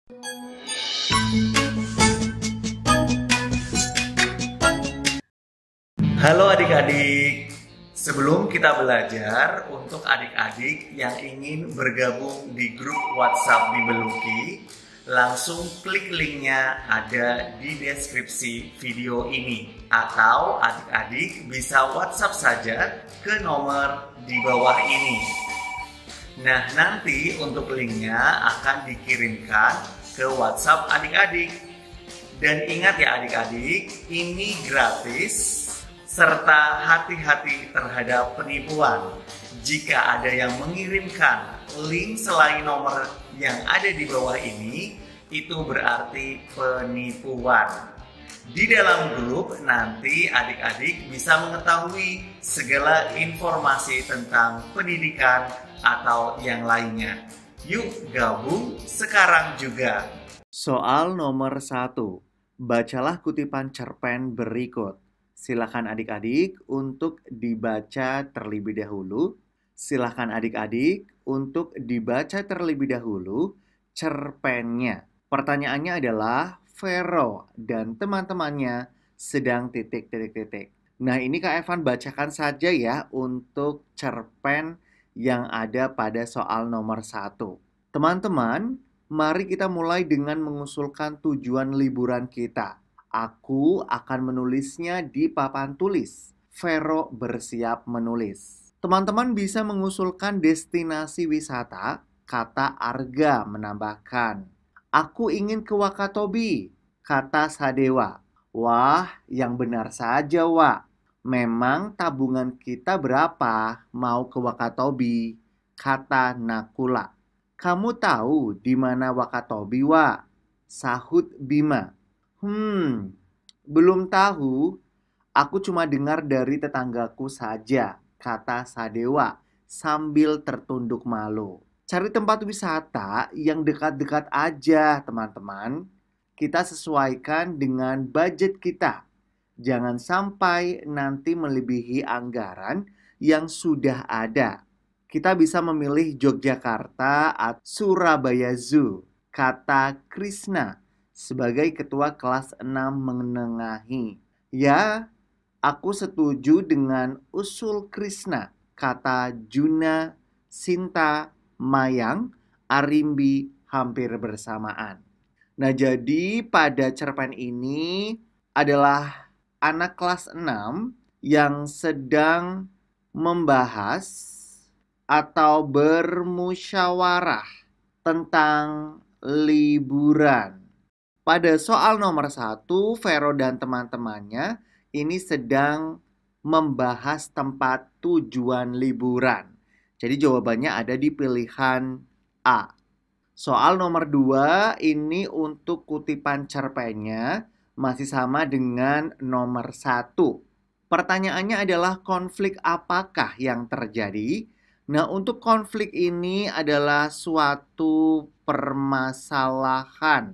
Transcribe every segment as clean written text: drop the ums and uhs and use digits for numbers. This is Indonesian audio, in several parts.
Halo adik-adik, sebelum kita belajar, untuk adik-adik yang ingin bergabung di grup WhatsApp Bibeluki, langsung klik linknya ada di deskripsi video ini. Atau adik-adik bisa WhatsApp saja ke nomor di bawah ini. Nah, nanti untuk linknya akan dikirimkan ke WhatsApp adik-adik. Dan ingat ya adik-adik, ini gratis. Serta hati-hati terhadap penipuan. Jika ada yang mengirimkan link selain nomor yang ada di bawah ini, itu berarti penipuan. Di dalam grup nanti adik-adik bisa mengetahui segala informasi tentang pendidikan atau yang lainnya. Yuk gabung sekarang juga. Soal nomor 1. Bacalah kutipan cerpen berikut. Silakan adik-adik untuk dibaca terlebih dahulu. Silakan adik-adik untuk dibaca terlebih dahulu cerpennya. Pertanyaannya adalah Vero dan teman-temannya sedang titik-titik-titik. Nah, ini Kak Evan bacakan saja ya untuk cerpen yang ada pada soal nomor 1. Teman-teman, mari kita mulai dengan mengusulkan tujuan liburan kita. Aku akan menulisnya di papan tulis. Vero bersiap menulis. Teman-teman bisa mengusulkan destinasi wisata. Kata Arga menambahkan, aku ingin ke Wakatobi. Kata Sadewa, wah, yang benar saja, Wak. Memang tabungan kita berapa mau ke Wakatobi? Kata Nakula. Kamu tahu di mana Wakatobi, Wak? Sahut Bima. Belum tahu. Aku cuma dengar dari tetanggaku saja, kata Sadewa sambil tertunduk malu. Cari tempat wisata yang dekat-dekat aja, teman-teman. Kita sesuaikan dengan budget kita. Jangan sampai nanti melebihi anggaran yang sudah ada. Kita bisa memilih Yogyakarta atau Surabaya Zoo, kata Krisna sebagai ketua kelas 6 menengahi. Ya, aku setuju dengan usul Krisna, kata Juna, Sinta, Mayang, Arimbi hampir bersamaan. Nah, jadi pada cerpen ini adalah anak kelas 6 yang sedang membahas atau bermusyawarah tentang liburan. Pada soal nomor 1, Vero dan teman-temannya ini sedang membahas tempat tujuan liburan. Jadi jawabannya ada di pilihan A. Soal nomor 2 ini untuk kutipan cerpennya masih sama dengan nomor 1. Pertanyaannya adalah konflik apakah yang terjadi? Nah, untuk konflik ini adalah suatu permasalahan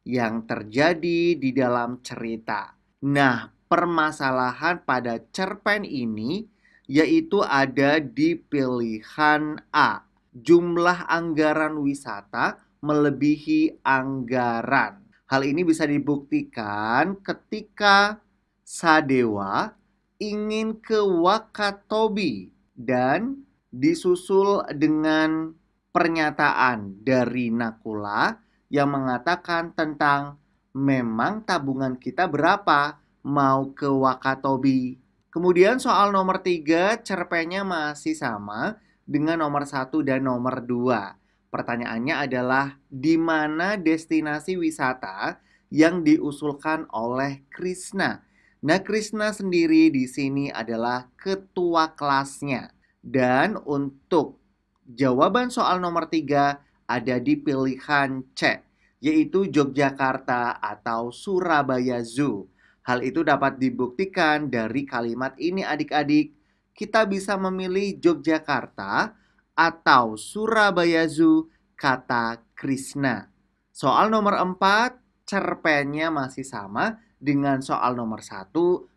yang terjadi di dalam cerita. Nah, permasalahan pada cerpen ini yaitu ada di pilihan A. Jumlah anggaran wisata melebihi anggaran. Hal ini bisa dibuktikan ketika Sadewa ingin ke Wakatobi dan disusul dengan pernyataan dari Nakula yang mengatakan tentang memang tabungan kita berapa mau ke Wakatobi. Kemudian soal nomor 3 cerpennya masih sama dengan nomor 1 dan nomor 2. Pertanyaannya adalah di mana destinasi wisata yang diusulkan oleh Krisna. Nah, Krisna sendiri di sini adalah ketua kelasnya. Dan untuk jawaban soal nomor 3 ada di pilihan C, yaitu Yogyakarta atau Surabaya Zoo. Hal itu dapat dibuktikan dari kalimat ini adik-adik. Kita bisa memilih Yogyakarta atau Surabaya Zoo, kata Krisna. Soal nomor 4, cerpennya masih sama dengan soal nomor 1,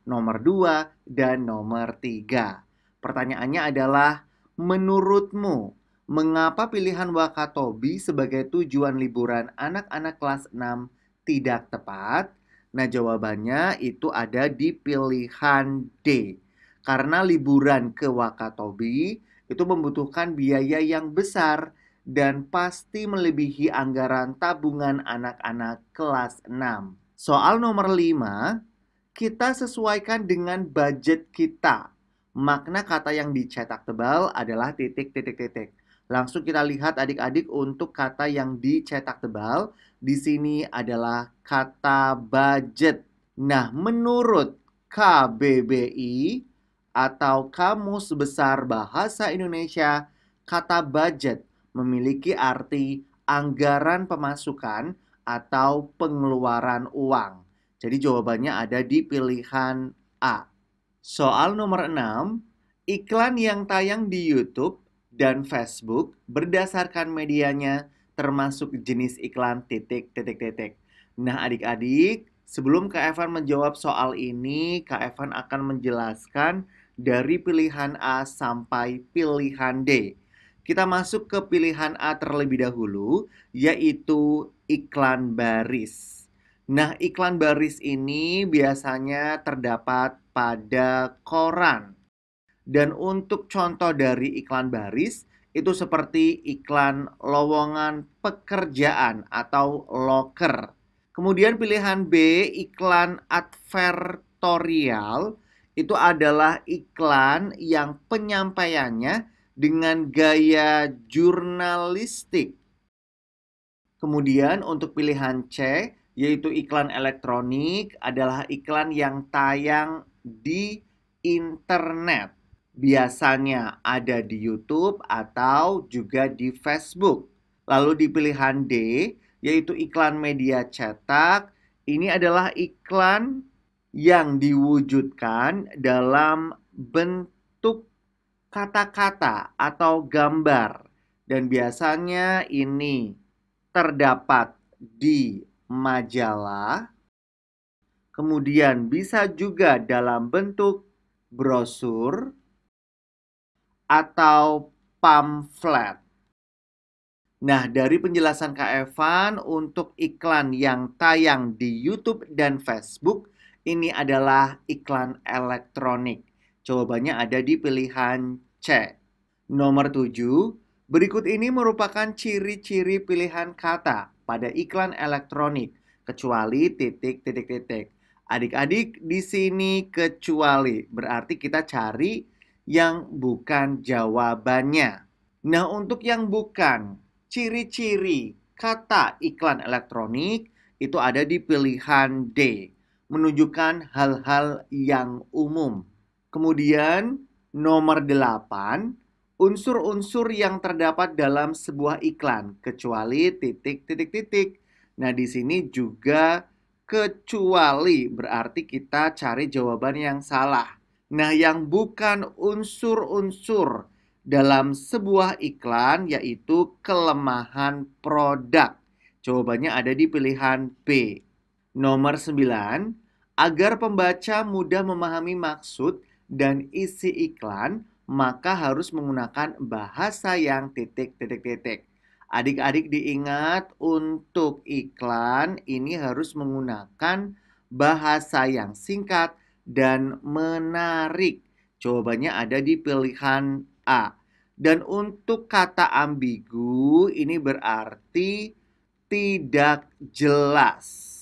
nomor 2, dan nomor 3. Pertanyaannya adalah, menurutmu Mengapa pilihan Wakatobi sebagai tujuan liburan anak-anak kelas 6 tidak tepat? Nah, jawabannya itu ada di pilihan D. Karena liburan ke Wakatobi itu membutuhkan biaya yang besar dan pasti melebihi anggaran tabungan anak-anak kelas 6. Soal nomor 5, kita sesuaikan dengan budget kita. Makna kata yang dicetak tebal adalah titik, titik, titik. Langsung kita lihat adik-adik untuk kata yang dicetak tebal. Di sini adalah kata budget. Nah, menurut KBBI atau Kamus Besar Bahasa Indonesia, kata budget memiliki arti anggaran pemasukan atau pengeluaran uang. Jadi jawabannya ada di pilihan A. Soal nomor 6, iklan yang tayang di YouTube dan Facebook berdasarkan medianya termasuk jenis iklan titik, titik, titik. Nah, adik-adik, sebelum Kak Evan menjawab soal ini, Kak Evan akan menjelaskan dari pilihan A sampai pilihan D. Kita masuk ke pilihan A terlebih dahulu, yaitu iklan baris. Nah, iklan baris ini biasanya terdapat pada koran. Dan untuk contoh dari iklan baris, itu seperti iklan lowongan pekerjaan atau loker. Kemudian pilihan B, iklan advertorial, itu adalah iklan yang penyampaiannya dengan gaya jurnalistik. Kemudian untuk pilihan C, yaitu iklan elektronik, adalah iklan yang tayang di internet. Biasanya ada di YouTube atau juga di Facebook. Lalu di pilihan D, yaitu iklan media cetak, ini adalah iklan yang diwujudkan dalam bentuk kata-kata atau gambar. Dan biasanya ini terdapat di majalah, kemudian bisa juga dalam bentuk brosur atau pamflet. Nah, dari penjelasan Kak Evan untuk iklan yang tayang di YouTube dan Facebook, ini adalah iklan elektronik. Jawabannya ada di pilihan C. Nomor 7, berikut ini merupakan ciri-ciri pilihan kata pada iklan elektronik, kecuali titik, titik, titik. Adik-adik, di sini kecuali, berarti kita cari yang bukan jawabannya. Nah, untuk yang bukan, ciri-ciri kata iklan elektronik itu ada di pilihan D, menunjukkan hal-hal yang umum. Kemudian nomor 8, unsur-unsur yang terdapat dalam sebuah iklan, kecuali titik, titik, titik. Nah, di sini juga kecuali, berarti kita cari jawaban yang salah. Nah, yang bukan unsur-unsur dalam sebuah iklan yaitu kelemahan produk. Jawabannya ada di pilihan B. Nomor 9, agar pembaca mudah memahami maksud dan isi iklan, maka harus menggunakan bahasa yang titik, titik, titik. Adik-adik diingat untuk iklan ini harus menggunakan bahasa yang singkat dan menarik. Jawabannya ada di pilihan A. Dan untuk kata ambigu ini berarti tidak jelas.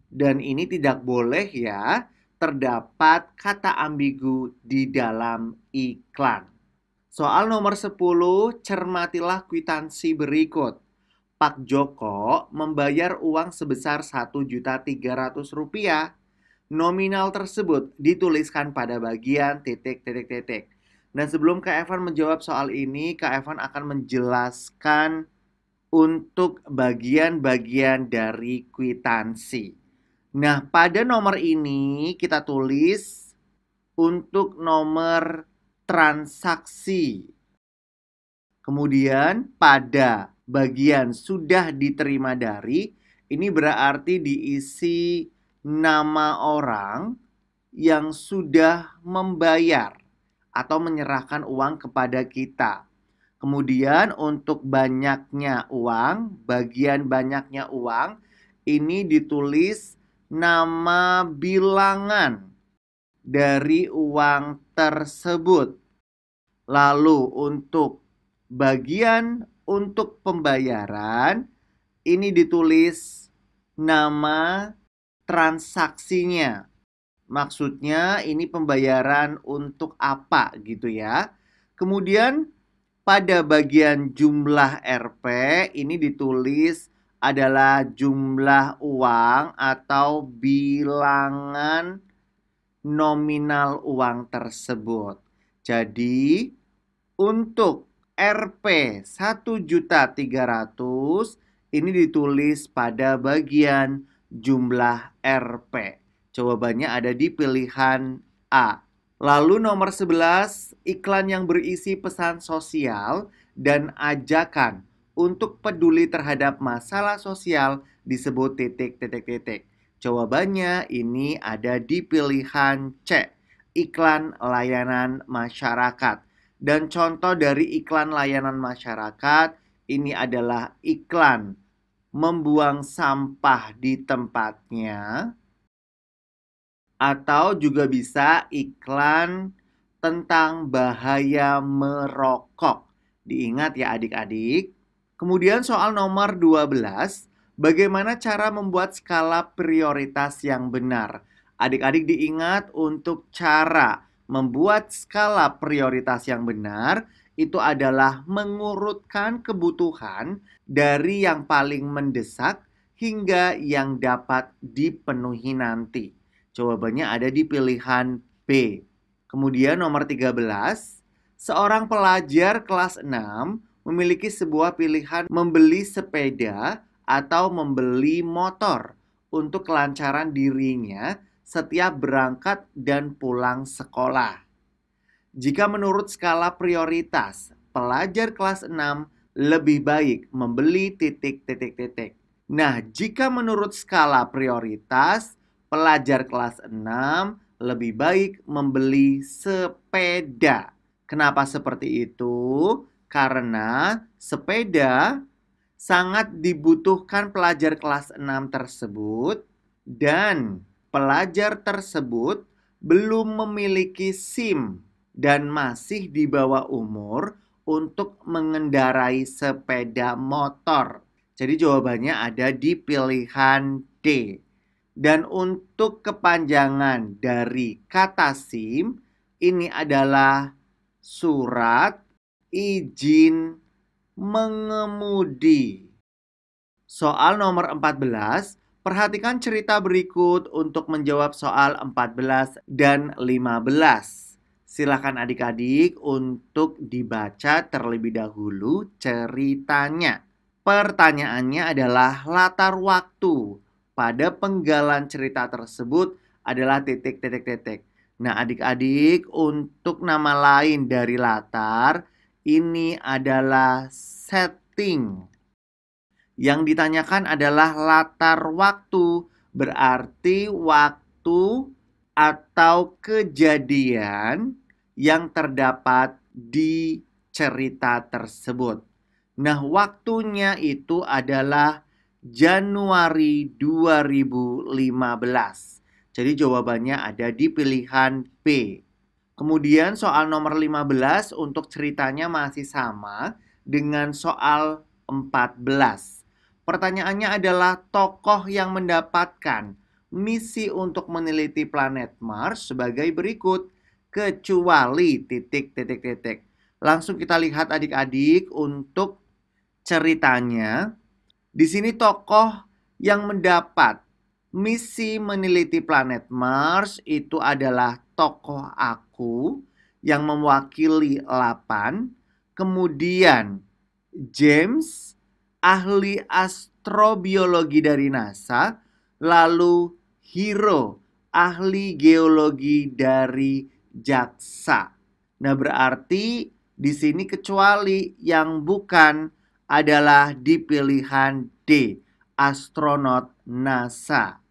Dan ini tidak boleh ya, terdapat kata ambigu di dalam iklan. Soal nomor 10, cermatilah kwitansi berikut. Pak Joko membayar uang sebesar Rp1.300.000. Nominal tersebut dituliskan pada bagian titik, titik, titik. Dan sebelum Kak Evan menjawab soal ini, Kak Evan akan menjelaskan untuk bagian-bagian dari kwitansi. Nah, pada nomor ini kita tulis untuk nomor transaksi. Kemudian pada bagian sudah diterima dari, ini berarti diisi nama orang yang sudah membayar atau menyerahkan uang kepada kita. Kemudian untuk banyaknya uang, bagian banyaknya uang, ini ditulis nama bilangan dari uang tersebut. Lalu untuk bagian untuk pembayaran, ini ditulis nama transaksinya. Maksudnya ini pembayaran untuk apa gitu ya. Kemudian pada bagian jumlah Rp ini ditulis adalah jumlah uang atau bilangan nominal uang tersebut. Jadi untuk Rp 1.300.000 ini ditulis pada bagian jumlah Rp. Jawabannya ada di pilihan A. Lalu nomor 11, iklan yang berisi pesan sosial dan ajakan untuk peduli terhadap masalah sosial disebut titik. Jawabannya ini ada di pilihan C, iklan layanan masyarakat. Dan contoh dari iklan layanan masyarakat ini adalah iklan membuang sampah di tempatnya, atau juga bisa iklan tentang bahaya merokok. Diingat ya adik-adik. Kemudian soal nomor 12, bagaimana cara membuat skala prioritas yang benar? Adik-adik diingat untuk cara membuat skala prioritas yang benar itu adalah mengurutkan kebutuhan dari yang paling mendesak hingga yang dapat dipenuhi nanti. Jawabannya ada di pilihan B. Kemudian nomor 13, seorang pelajar kelas 6 memiliki sebuah pilihan membeli sepeda atau membeli motor untuk kelancaran dirinya setiap berangkat dan pulang sekolah. Jika menurut skala prioritas, pelajar kelas 6 lebih baik membeli titik. Nah, jika menurut skala prioritas, pelajar kelas 6 lebih baik membeli sepeda. Kenapa seperti itu? Karena sepeda sangat dibutuhkan pelajar kelas 6 tersebut dan pelajar tersebut belum memiliki SIM dan masih di bawah umur untuk mengendarai sepeda motor. Jadi jawabannya ada di pilihan D. Dan untuk kepanjangan dari kata SIM, ini adalah surat izin mengemudi. Soal nomor 14, perhatikan cerita berikut untuk menjawab soal 14 dan 15. Silakan adik-adik untuk dibaca terlebih dahulu ceritanya. Pertanyaannya adalah latar waktu pada penggalan cerita tersebut adalah titik. Nah, adik-adik, untuk nama lain dari latar, ini adalah setting. Yang ditanyakan adalah latar waktu, berarti waktu atau kejadian yang terdapat di cerita tersebut. Nah, waktunya itu adalah Januari 2015. Jadi jawabannya ada di pilihan B. Kemudian soal nomor 15 untuk ceritanya masih sama dengan soal 14. Pertanyaannya adalah tokoh yang mendapatkan misi untuk meneliti planet Mars sebagai berikut, kecuali titik. Langsung kita lihat adik-adik untuk ceritanya. Di sini tokoh yang mendapat misi meneliti planet Mars itu adalah tokoh aku yang mewakili 8. Kemudian James, ahli astrobiologi dari NASA. Lalu Hero, ahli geologi dari JAXA. Nah, berarti di sini kecuali yang bukan adalah di pilihan D, astronot NASA.